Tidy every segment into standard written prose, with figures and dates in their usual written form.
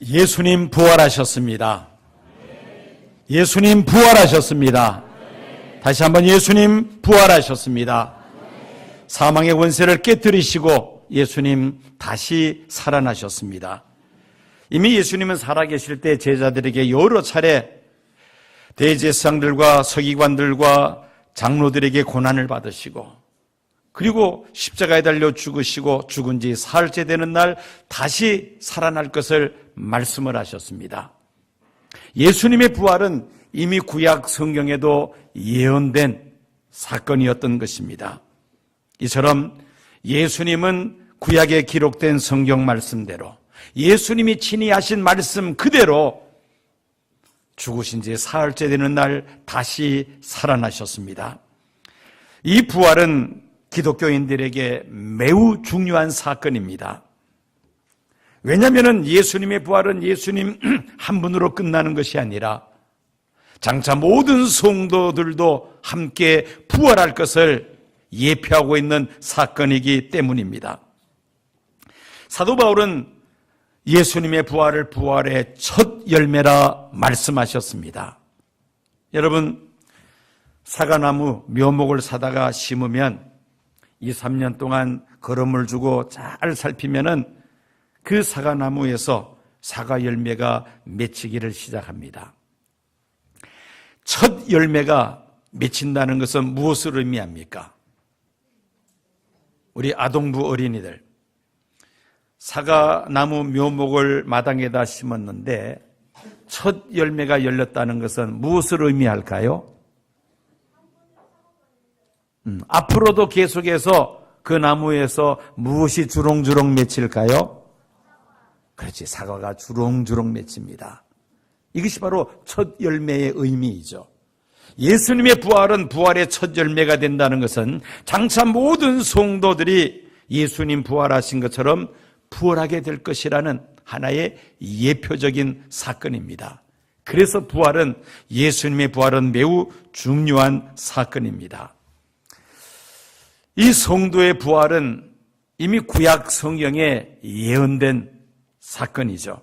예수님 부활하셨습니다. 예수님 부활하셨습니다. 다시 한번 예수님 부활하셨습니다. 사망의 권세를 깨뜨리시고 예수님 다시 살아나셨습니다. 이미 예수님은 살아계실 때 제자들에게 여러 차례 대제사장들과 서기관들과 장로들에게 고난을 받으시고, 그리고 십자가에 달려 죽으시고 죽은 지 사흘째 되는 날 다시 살아날 것을 말씀을 하셨습니다. 예수님의 부활은 이미 구약 성경에도 예언된 사건이었던 것입니다. 이처럼 예수님은 구약에 기록된 성경 말씀대로, 예수님이 친히 하신 말씀 그대로 죽으신 지 사흘째 되는 날 다시 살아나셨습니다. 이 부활은 기독교인들에게 매우 중요한 사건입니다. 왜냐하면 예수님의 부활은 예수님 한 분으로 끝나는 것이 아니라 장차 모든 성도들도 함께 부활할 것을 예표하고 있는 사건이기 때문입니다. 사도 바울은 예수님의 부활을 부활의 첫 열매라 말씀하셨습니다. 여러분, 사과나무 묘목을 사다가 심으면 2, 3년 동안 거름을 주고 잘 살피면은 그 사과나무에서 사과 열매가 맺히기를 시작합니다. 첫 열매가 맺힌다는 것은 무엇을 의미합니까? 우리 아동부 어린이들, 사과나무 묘목을 마당에다 심었는데 첫 열매가 열렸다는 것은 무엇을 의미할까요? 앞으로도 계속해서 그 나무에서 무엇이 주렁주렁 맺힐까요? 그렇지, 사과가 주렁주렁 맺힙니다. 이것이 바로 첫 열매의 의미이죠. 예수님의 부활은 부활의 첫 열매가 된다는 것은 장차 모든 성도들이 예수님 부활하신 것처럼 부활하게 될 것이라는 하나의 예표적인 사건입니다. 그래서 예수님의 부활은 매우 중요한 사건입니다. 이 성도의 부활은 이미 구약 성경에 예언된 사건이죠.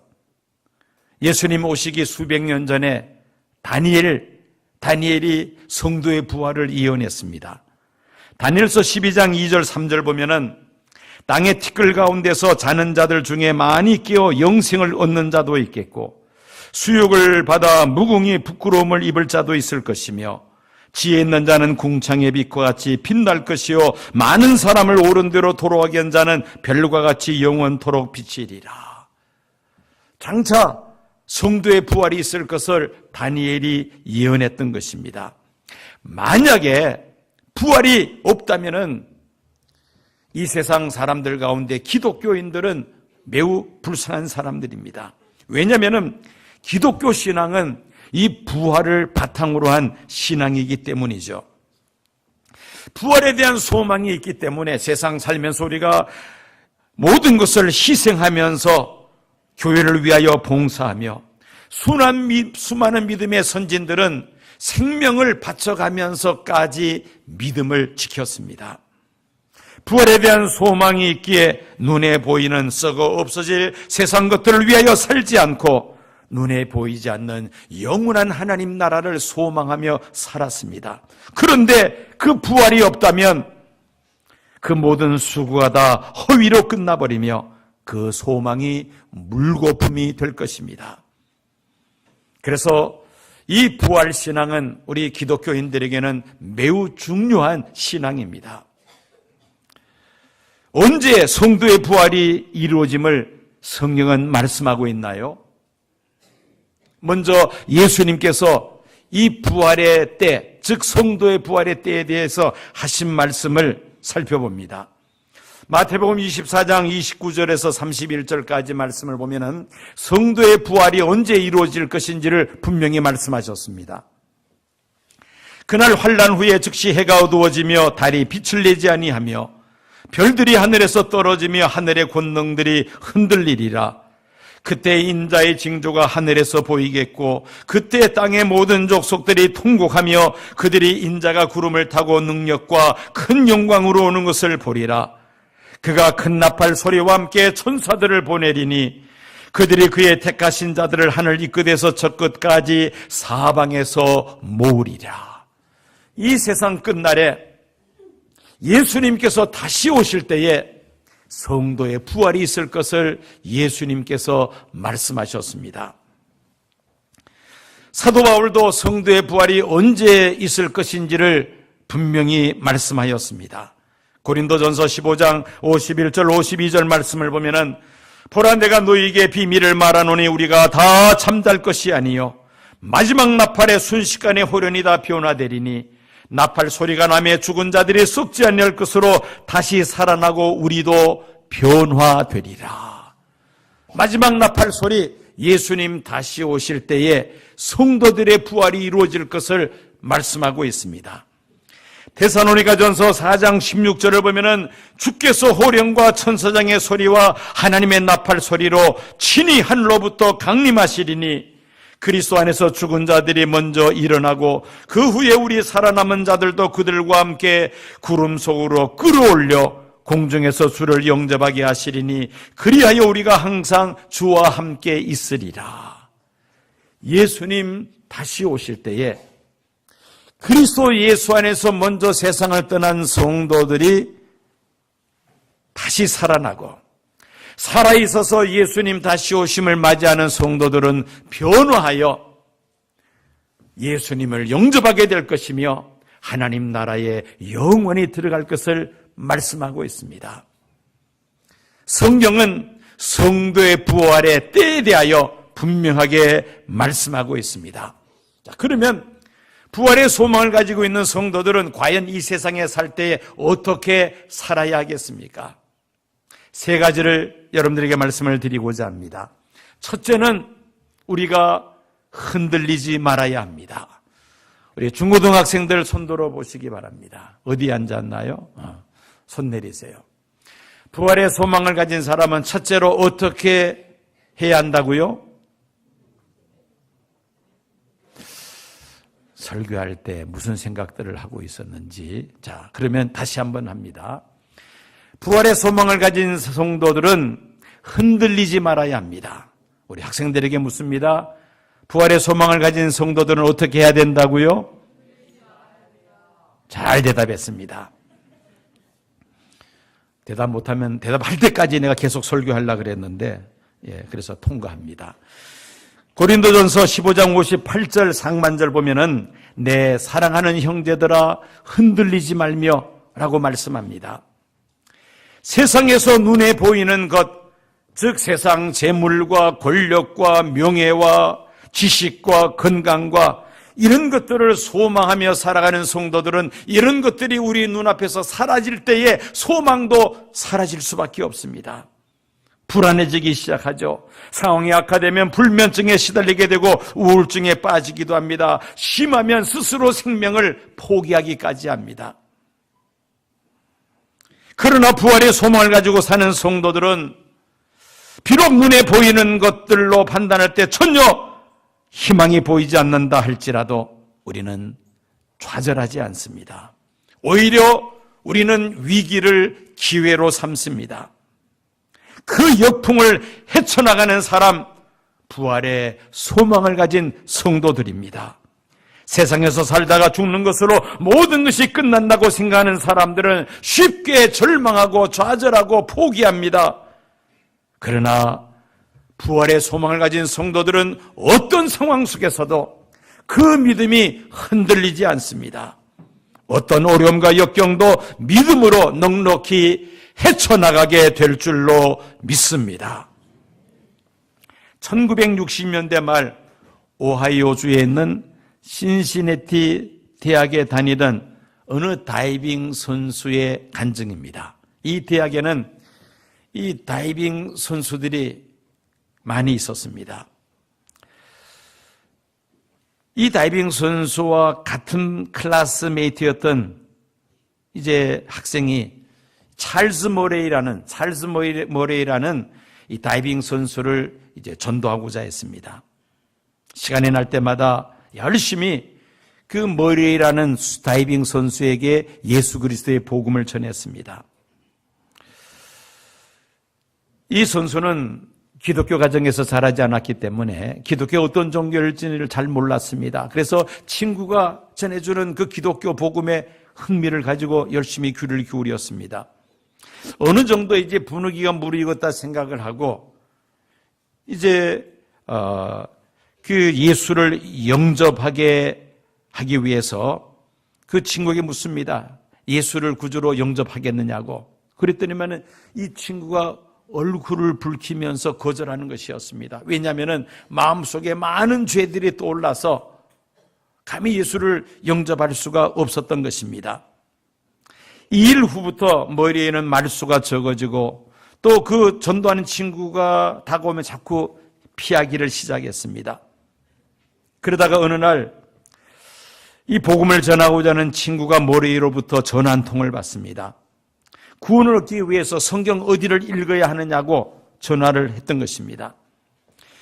예수님 오시기 수백 년 전에 다니엘이 성도의 부활을 예언했습니다. 다니엘서 12장 2절 3절 보면은 땅의 티끌 가운데서 자는 자들 중에 많이 깨어 영생을 얻는 자도 있겠고, 수욕을 받아 무궁히 부끄러움을 입을 자도 있을 것이며, 지혜 있는 자는 궁창의 빛과 같이 빛날 것이요 많은 사람을 옳은 대로 도로하게 한 자는 별과 같이 영원토록 비치리라. 장차 성도의 부활이 있을 것을 다니엘이 예언했던 것입니다. 만약에 부활이 없다면은 이 세상 사람들 가운데 기독교인들은 매우 불쌍한 사람들입니다. 왜냐하면 기독교 신앙은 이 부활을 바탕으로 한 신앙이기 때문이죠. 부활에 대한 소망이 있기 때문에 세상 살면서 우리가 모든 것을 희생하면서 교회를 위하여 봉사하며, 수많은 믿음의 선진들은 생명을 바쳐가면서까지 믿음을 지켰습니다. 부활에 대한 소망이 있기에 눈에 보이는 썩어 없어질 세상 것들을 위하여 살지 않고 눈에 보이지 않는 영원한 하나님 나라를 소망하며 살았습니다. 그런데 그 부활이 없다면 그 모든 수고가 다 허위로 끝나버리며 그 소망이 물거품이 될 것입니다. 그래서 이 부활 신앙은 우리 기독교인들에게는 매우 중요한 신앙입니다. 언제 성도의 부활이 이루어짐을 성경은 말씀하고 있나요? 먼저 예수님께서 이 부활의 때, 즉 성도의 부활의 때에 대해서 하신 말씀을 살펴봅니다. 마태복음 24장 29절에서 31절까지 말씀을 보면은 성도의 부활이 언제 이루어질 것인지를 분명히 말씀하셨습니다. 그날 환난 후에 즉시 해가 어두워지며 달이 빛을 내지 아니하며 별들이 하늘에서 떨어지며 하늘의 권능들이 흔들리리라. 그때 인자의 징조가 하늘에서 보이겠고 그때 땅의 모든 족속들이 통곡하며 그들이 인자가 구름을 타고 능력과 큰 영광으로 오는 것을 보리라. 그가 큰 나팔 소리와 함께 천사들을 보내리니 그들이 그의 택하신 자들을 하늘 이 끝에서 저 끝까지 사방에서 모으리라. 이 세상 끝날에 예수님께서 다시 오실 때에 성도의 부활이 있을 것을 예수님께서 말씀하셨습니다. 사도 바울도 성도의 부활이 언제 있을 것인지를 분명히 말씀하였습니다. 고린도전서 15장 51절 52절 말씀을 보면은 보라 내가 너희에게 비밀을 말하노니 우리가 다 잠잘 것이 아니요 마지막 나팔의 순식간에 호련히 다 변화되리니 나팔 소리가 나며 죽은 자들이 썩지 아니할 것으로 다시 살아나고 우리도 변화되리라. 마지막 나팔 소리, 예수님 다시 오실 때에 성도들의 부활이 이루어질 것을 말씀하고 있습니다. 데살로니가전서 4장 16절을 보면은 주께서 호령과 천사장의 소리와 하나님의 나팔 소리로 친히 하늘로부터 강림하시리니 그리스도 안에서 죽은 자들이 먼저 일어나고 그 후에 우리 살아남은 자들도 그들과 함께 구름 속으로 끌어올려 공중에서 주를 영접하게 하시리니 그리하여 우리가 항상 주와 함께 있으리라. 예수님 다시 오실 때에 그리스도 예수 안에서 먼저 세상을 떠난 성도들이 다시 살아나고 살아있어서 예수님 다시 오심을 맞이하는 성도들은 변화하여 예수님을 영접하게 될 것이며 하나님 나라에 영원히 들어갈 것을 말씀하고 있습니다. 성경은 성도의 부활의 때에 대하여 분명하게 말씀하고 있습니다. 자, 그러면 부활의 소망을 가지고 있는 성도들은 과연 이 세상에 살 때에 어떻게 살아야 하겠습니까? 세 가지를 여러분들에게 말씀을 드리고자 합니다. 첫째는 우리가 흔들리지 말아야 합니다. 우리 중고등학생들 손 들어 보시기 바랍니다. 어디에 앉았나요? 손 내리세요. 부활의 소망을 가진 사람은 첫째로 어떻게 해야 한다고요? 설교할 때 무슨 생각들을 하고 있었는지. 자, 그러면 다시 한번 합니다. 부활의 소망을 가진 성도들은 흔들리지 말아야 합니다. 우리 학생들에게 묻습니다. 부활의 소망을 가진 성도들은 어떻게 해야 된다고요? 잘 대답했습니다. 대답 못하면 대답할 때까지 내가 계속 설교하려고 그랬는데, 그래서 통과합니다. 고린도전서 15장 58절 상반절 보면은 내 사랑하는 형제들아 흔들리지 말며 라고 말씀합니다. 세상에서 눈에 보이는 것, 즉 세상 재물과 권력과 명예와 지식과 건강과 이런 것들을 소망하며 살아가는 성도들은 이런 것들이 우리 눈앞에서 사라질 때에 소망도 사라질 수밖에 없습니다. 불안해지기 시작하죠. 상황이 악화되면 불면증에 시달리게 되고 우울증에 빠지기도 합니다. 심하면 스스로 생명을 포기하기까지 합니다. 그러나 부활의 소망을 가지고 사는 성도들은 비록 눈에 보이는 것들로 판단할 때 전혀 희망이 보이지 않는다 할지라도 우리는 좌절하지 않습니다. 오히려 우리는 위기를 기회로 삼습니다. 그 역풍을 헤쳐나가는 사람, 부활의 소망을 가진 성도들입니다. 세상에서 살다가 죽는 것으로 모든 것이 끝난다고 생각하는 사람들은 쉽게 절망하고 좌절하고 포기합니다. 그러나 부활의 소망을 가진 성도들은 어떤 상황 속에서도 그 믿음이 흔들리지 않습니다. 어떤 어려움과 역경도 믿음으로 넉넉히 헤쳐나가게 될 줄로 믿습니다. 1960년대 말 오하이오주에 있는 신시내티 대학에 다니던 어느 다이빙 선수의 간증입니다. 이 대학에는 이 다이빙 선수들이 많이 있었습니다. 이 다이빙 선수와 같은 클래스메이트였던 이제 학생이 찰스 머레이라는 이 다이빙 선수를 이제 전도하고자 했습니다. 시간이 날 때마다 열심히 그 머레이라는 다이빙 선수에게 예수 그리스도의 복음을 전했습니다. 이 선수는 기독교 가정에서 자라지 않았기 때문에 기독교 어떤 종교일지를 잘 몰랐습니다. 그래서 친구가 전해주는 그 기독교 복음에 흥미를 가지고 열심히 귀를 기울였습니다. 어느 정도 이제 분위기가 무르익었다 생각을 하고 이제 그 예수를 영접하게 하기 위해서 그 친구에게 묻습니다. 예수를 구주로 영접하겠느냐고. 그랬더니만은 이 친구가 얼굴을 붉히면서 거절하는 것이었습니다. 왜냐하면은 마음속에 많은 죄들이 떠올라서 감히 예수를 영접할 수가 없었던 것입니다. 2일 후부터 머리에는 말수가 적어지고 또 그 전도하는 친구가 다가오면 자꾸 피하기를 시작했습니다. 그러다가 어느 날 이 복음을 전하고자 하는 친구가 머리로부터 전화 한 통을 받습니다. 구원을 얻기 위해서 성경 어디를 읽어야 하느냐고 전화를 했던 것입니다.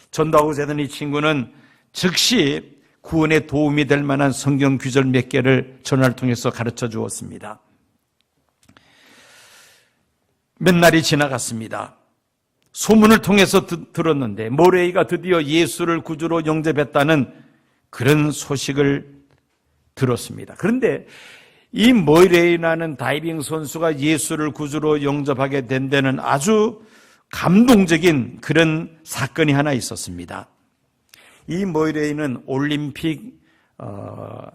전도하고자 하던 이 친구는 즉시 구원에 도움이 될 만한 성경 구절 몇 개를 전화를 통해서 가르쳐 주었습니다. 몇 날이 지나갔습니다. 소문을 통해서 들었는데 모레이가 드디어 예수를 구주로 영접했다는 그런 소식을 들었습니다. 그런데 이 모레이라는 다이빙 선수가 예수를 구주로 영접하게 된 데는 아주 감동적인 그런 사건이 하나 있었습니다. 이 모레이는 올림픽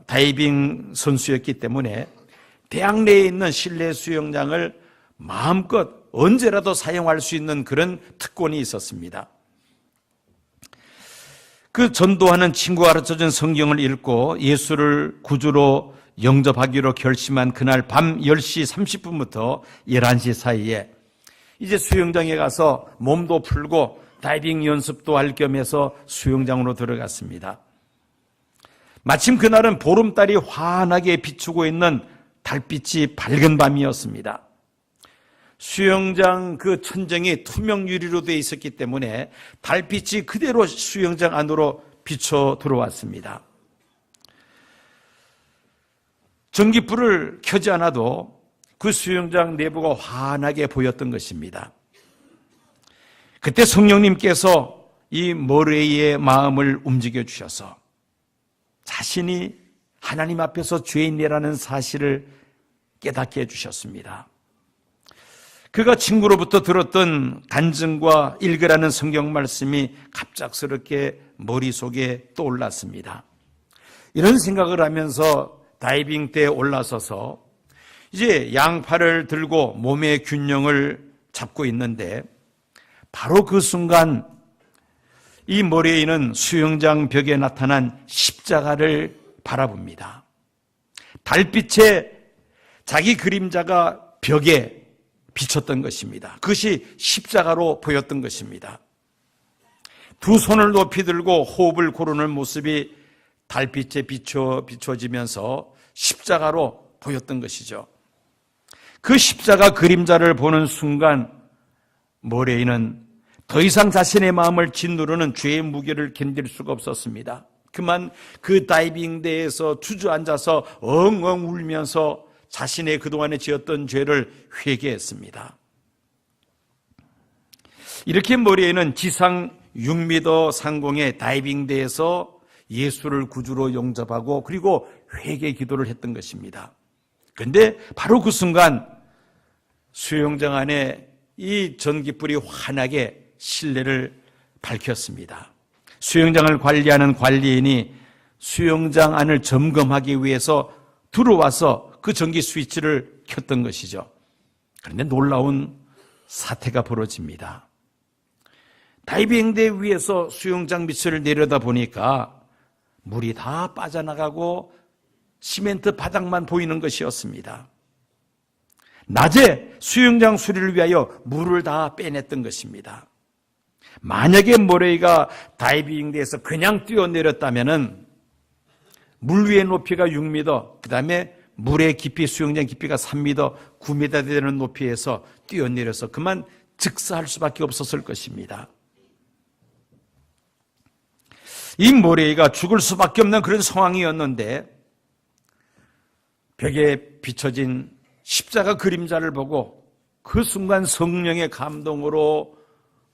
다이빙 선수였기 때문에 대학 내에 있는 실내 수영장을 마음껏 언제라도 사용할 수 있는 그런 특권이 있었습니다. 그 전도하는 친구가 가르쳐준 성경을 읽고 예수를 구주로 영접하기로 결심한 그날 밤 10시 30분부터 11시 사이에 이제 수영장에 가서 몸도 풀고 다이빙 연습도 할 겸해서 수영장으로 들어갔습니다. 마침 그날은 보름달이 환하게 비추고 있는 달빛이 밝은 밤이었습니다. 수영장 그 천정이 투명 유리로 되어 있었기 때문에 달빛이 그대로 수영장 안으로 비쳐 들어왔습니다. 전기불을 켜지 않아도 그 수영장 내부가 환하게 보였던 것입니다. 그때 성령님께서 이 모레이의 마음을 움직여 주셔서 자신이 하나님 앞에서 죄인이라는 사실을 깨닫게 해주셨습니다. 그가 친구로부터 들었던 간증과 읽으라는 성경 말씀이 갑작스럽게 머릿속에 떠올랐습니다. 이런 생각을 하면서 다이빙 때에 올라서서 이제 양팔을 들고 몸의 균형을 잡고 있는데 바로 그 순간 이 모레이는 수영장 벽에 나타난 십자가를 바라봅니다. 달빛에 자기 그림자가 벽에 비쳤던 것입니다. 그것이 십자가로 보였던 것입니다. 두 손을 높이 들고 호흡을 고르는 모습이 달빛에 비춰지면서 십자가로 보였던 것이죠. 그 십자가 그림자를 보는 순간 모레이는 더 이상 자신의 마음을 짓누르는 죄의 무게를 견딜 수가 없었습니다. 그만 그 다이빙대에서 주저앉아서 엉엉 울면서 자신의 그동안에 지었던 죄를 회개했습니다. 이렇게 모레이는 지상 6m 상공의 다이빙대에서 예수를 구주로 영접하고 그리고 회개 기도를 했던 것입니다. 그런데 바로 그 순간 수영장 안에 이 전기불이 환하게 실내를 밝혔습니다. 수영장을 관리하는 관리인이 수영장 안을 점검하기 위해서 들어와서 그 전기 스위치를 켰던 것이죠. 그런데 놀라운 사태가 벌어집니다. 다이빙대 위에서 수영장 밑을 내려다 보니까 물이 다 빠져나가고 시멘트 바닥만 보이는 것이었습니다. 낮에 수영장 수리를 위하여 물을 다 빼냈던 것입니다. 만약에 모레이가 다이빙대에서 그냥 뛰어내렸다면은 물 위의 높이가 6m, 그 다음에 물의 깊이, 수영장 깊이가 3m, 9m 되는 높이에서 뛰어내려서 그만 즉사할 수밖에 없었을 것입니다. 이 모레이가 죽을 수밖에 없는 그런 상황이었는데 벽에 비춰진 십자가 그림자를 보고 그 순간 성령의 감동으로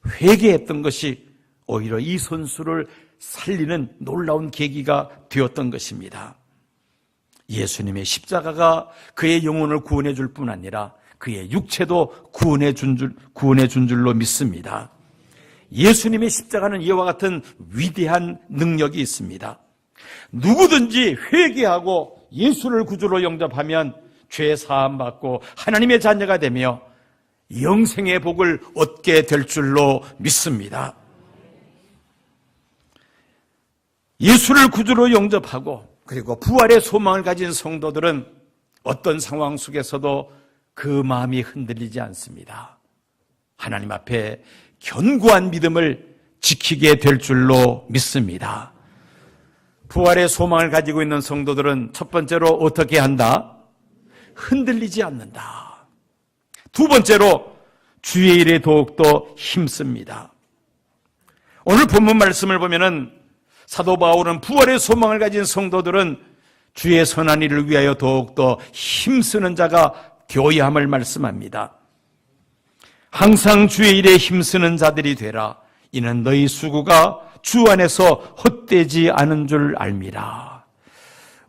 회개했던 것이 오히려 이 선수를 살리는 놀라운 계기가 되었던 것입니다. 예수님의 십자가가 그의 영혼을 구원해 줄 뿐 아니라 그의 육체도 구원해 준 줄로 믿습니다. 예수님의 십자가는 이와 같은 위대한 능력이 있습니다. 누구든지 회개하고 예수를 구주로 영접하면 죄 사함 받고 하나님의 자녀가 되며 영생의 복을 얻게 될 줄로 믿습니다. 예수를 구주로 영접하고 그리고 부활의 소망을 가진 성도들은 어떤 상황 속에서도 그 마음이 흔들리지 않습니다. 하나님 앞에 견고한 믿음을 지키게 될 줄로 믿습니다. 부활의 소망을 가지고 있는 성도들은 첫 번째로 어떻게 한다? 흔들리지 않는다. 두 번째로 주의 일에 더욱더 힘씁니다. 오늘 본문 말씀을 보면은 사도 바울은 부활의 소망을 가진 성도들은 주의 선한 일을 위하여 더욱더 힘쓰는 자가 되어야 함을 말씀합니다. 항상 주의 일에 힘쓰는 자들이 되라. 이는 너희 수고가 주 안에서 헛되지 않은 줄 알미라.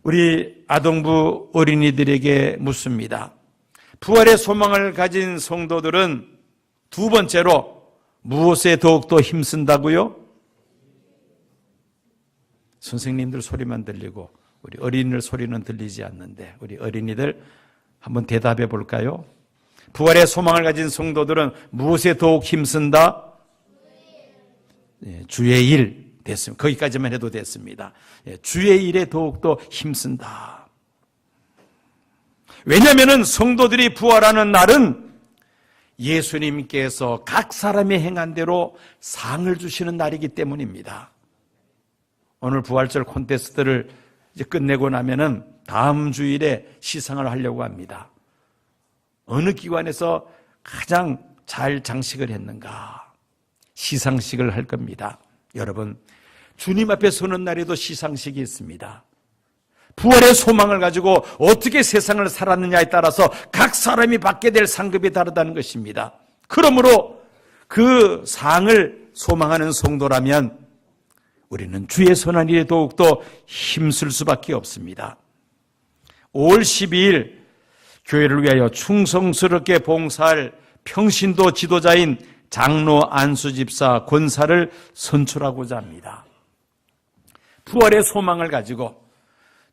우리 아동부 어린이들에게 묻습니다. 부활의 소망을 가진 성도들은 두 번째로 무엇에 더욱더 힘쓴다고요? 선생님들 소리만 들리고 우리 어린이들 소리는 들리지 않는데 우리 어린이들 한번 대답해 볼까요? 부활의 소망을 가진 성도들은 무엇에 더욱 힘쓴다? 주의 일 됐습니다. 거기까지만 해도 됐습니다. 주의 일에 더욱더 힘쓴다. 왜냐하면 성도들이 부활하는 날은 예수님께서 각 사람의 행한 대로 상을 주시는 날이기 때문입니다. 오늘 부활절 콘테스트를 이제 끝내고 나면은 다음 주일에 시상을 하려고 합니다. 어느 기관에서 가장 잘 장식을 했는가 시상식을 할 겁니다. 여러분, 주님 앞에 서는 날에도 시상식이 있습니다. 부활의 소망을 가지고 어떻게 세상을 살았느냐에 따라서 각 사람이 받게 될 상급이 다르다는 것입니다. 그러므로 그 상을 소망하는 성도라면 우리는 주의 선한 일에 더욱더 힘쓸 수밖에 없습니다. 5월 12일 교회를 위하여 충성스럽게 봉사할 평신도 지도자인 장로 안수집사 권사를 선출하고자 합니다. 부활의 소망을 가지고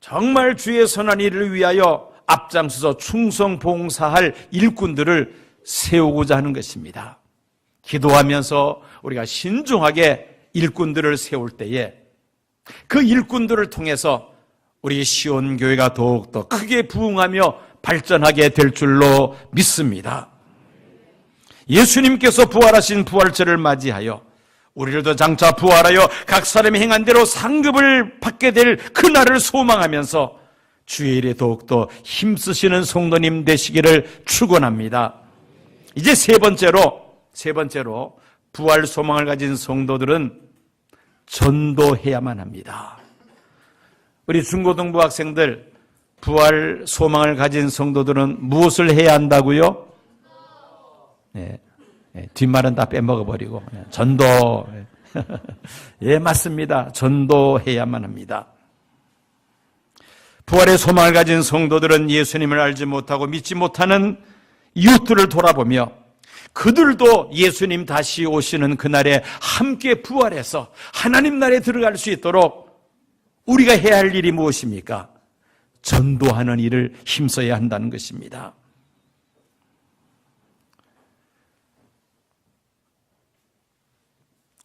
정말 주의 선한 일을 위하여 앞장서서 충성 봉사할 일꾼들을 세우고자 하는 것입니다. 기도하면서 우리가 신중하게 일꾼들을 세울 때에 그 일꾼들을 통해서 우리 시온교회가 더욱더 크게 부흥하며 발전하게 될 줄로 믿습니다. 예수님께서 부활하신 부활절을 맞이하여 우리들도 장차 부활하여 각 사람이 행한 대로 상급을 받게 될 그날을 소망하면서 주의 일에 더욱더 힘쓰시는 성도님 되시기를 축원합니다. 이제 세 번째로 부활 소망을 가진 성도들은 전도해야만 합니다. 우리 중고등부 학생들 부활 소망을 가진 성도들은 무엇을 해야 한다고요? 뒷말은 다 빼먹어버리고 전도. 예, 맞습니다. 전도해야만 합니다. 부활의 소망을 가진 성도들은 예수님을 알지 못하고 믿지 못하는 이웃들을 돌아보며 그들도 예수님 다시 오시는 그날에 함께 부활해서 하나님 나라에 들어갈 수 있도록 우리가 해야 할 일이 무엇입니까? 전도하는 일을 힘써야 한다는 것입니다.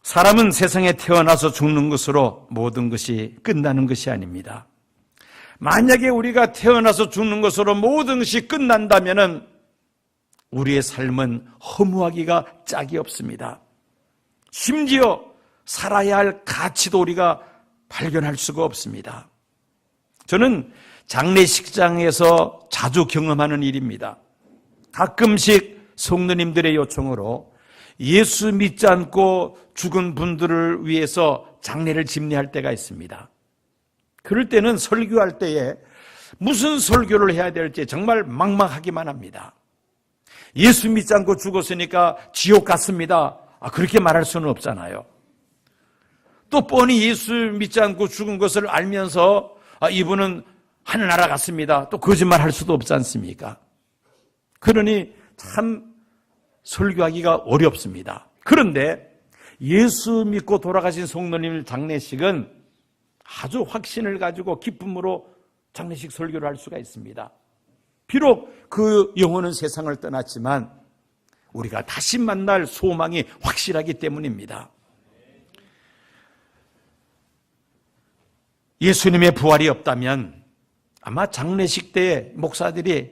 사람은 세상에 태어나서 죽는 것으로 모든 것이 끝나는 것이 아닙니다. 만약에 우리가 태어나서 죽는 것으로 모든 것이 끝난다면은 우리의 삶은 허무하기가 짝이 없습니다. 심지어 살아야 할 가치도 우리가 발견할 수가 없습니다. 저는 장례식장에서 자주 경험하는 일입니다. 가끔씩 성도님들의 요청으로 예수 믿지 않고 죽은 분들을 위해서 장례를 집례할 때가 있습니다. 그럴 때는 설교할 때에 무슨 설교를 해야 될지 정말 막막하기만 합니다. 예수 믿지 않고 죽었으니까 지옥 갔습니다. 그렇게 말할 수는 없잖아요. 또 뻔히 예수 믿지 않고 죽은 것을 알면서 이분은 하늘나라 갔습니다. 또 거짓말 할 수도 없지 않습니까? 그러니 참 설교하기가 어렵습니다. 그런데 예수 믿고 돌아가신 성도님 장례식은 아주 확신을 가지고 기쁨으로 장례식 설교를 할 수가 있습니다. 비록 그 영혼은 세상을 떠났지만 우리가 다시 만날 소망이 확실하기 때문입니다. 예수님의 부활이 없다면 아마 장례식 때 목사들이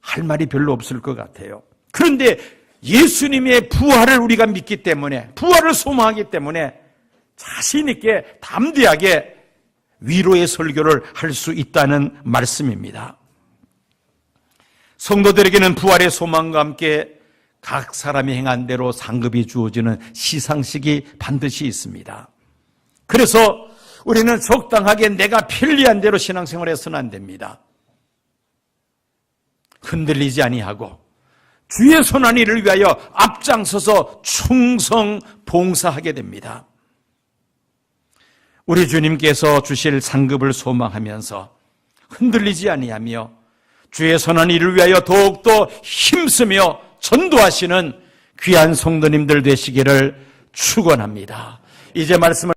할 말이 별로 없을 것 같아요. 그런데 예수님의 부활을 우리가 믿기 때문에, 부활을 소망하기 때문에 자신 있게 담대하게 위로의 설교를 할 수 있다는 말씀입니다. 성도들에게는 부활의 소망과 함께 각 사람이 행한 대로 상급이 주어지는 시상식이 반드시 있습니다. 그래서 우리는 적당하게 내가 편리한 대로 신앙생활을 해서는 안 됩니다. 흔들리지 아니하고 주의 선한 일을 위하여 앞장서서 충성 봉사하게 됩니다. 우리 주님께서 주실 상급을 소망하면서 흔들리지 아니하며 주의 선한 일을 위하여 더욱더 힘쓰며 전도하시는 귀한 성도님들 되시기를 축원합니다. 이제 말씀을